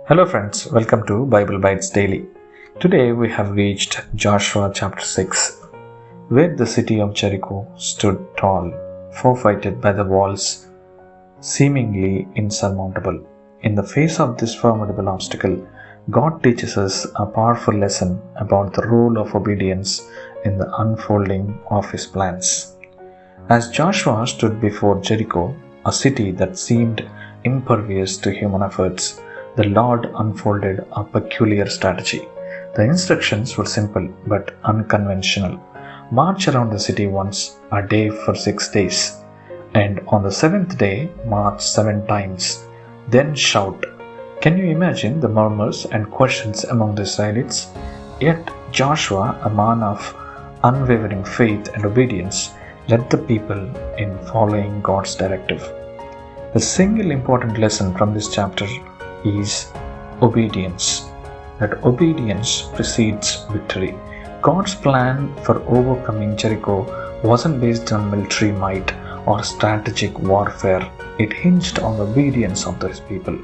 Hello friends, welcome to Bible Bites Daily. Today we have reached Joshua chapter 6, where the city of Jericho stood tall, fortified by the walls seemingly insurmountable. In the face of this formidable obstacle, God teaches us a powerful lesson about the role of obedience in the unfolding of His plans. As Joshua stood before Jericho, a city that seemed impervious to human efforts, the Lord unfolded a peculiar strategy. The instructions were simple but unconventional. March around the city once a day for 6 days, and on the seventh day, march 7 times. Then shout. Can you imagine the murmurs and questions among the Israelites? Yet Joshua, a man of unwavering faith and obedience, led the people in following God's directive. The single important lesson from this chapter is obedience. That obedience precedes victory. God's plan for overcoming Jericho wasn't based on military might or strategic warfare. It hinged on the obedience of His people.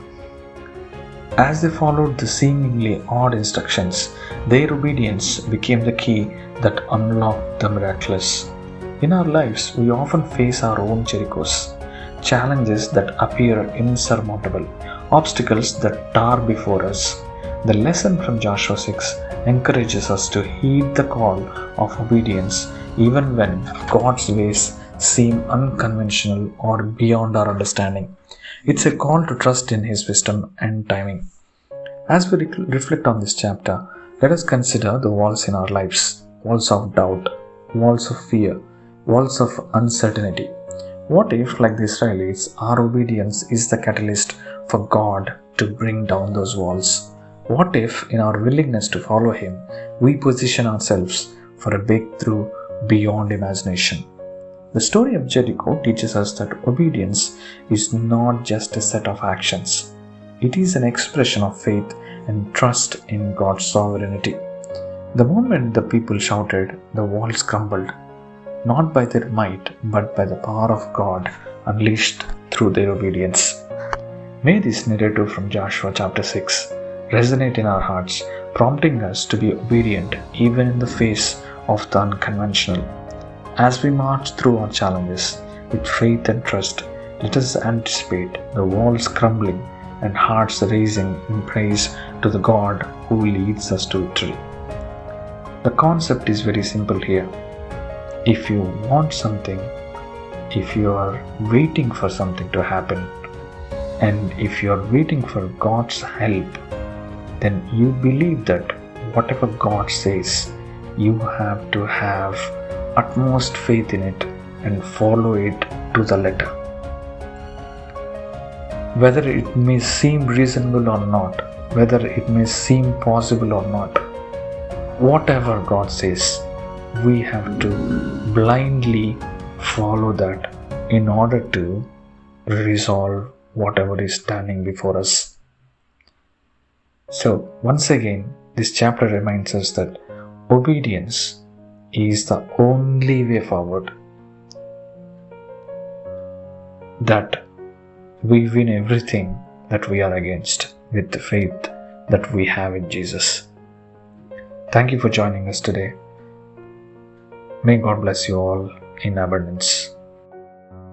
As they followed the seemingly odd instructions, their obedience became the key that unlocked the miraculous. In our lives, we often face our own Jerichos, challenges that appear insurmountable, obstacles that tower before us. The lesson from Joshua 6 encourages us to heed the call of obedience even when God's ways seem unconventional or beyond our understanding. It's a call to trust in His wisdom and timing. As we reflect on this chapter, let us consider the walls in our lives, walls of doubt, walls of fear, walls of uncertainty. What if, like the Israelites, our obedience is the catalyst for God to bring down those walls? What if, in our willingness to follow Him, we position ourselves for a breakthrough beyond imagination? The story of Jericho teaches us that obedience is not just a set of actions. It is an expression of faith and trust in God's sovereignty. The moment the people shouted, the walls crumbled, not by their might, but by the power of God unleashed through their obedience. May this narrative from Joshua chapter 6 resonate in our hearts, prompting us to be obedient even in the face of the unconventional. As we march through our challenges with faith and trust, let us anticipate the walls crumbling and hearts raising in praise to the God who leads us to victory. The concept is very simple here. If you want something, if you are waiting for something to happen, and if you are waiting for God's help, then you believe that whatever God says, you have to have utmost faith in it and follow it to the letter. Whether it may seem reasonable or not, whether it may seem possible or not, whatever God says, we have to blindly follow that in order to resolve whatever is standing before us. So, once again, this chapter reminds us that obedience is the only way forward, that we win everything that we are against with the faith that we have in Jesus. Thank you for joining us today. May God bless you all in abundance.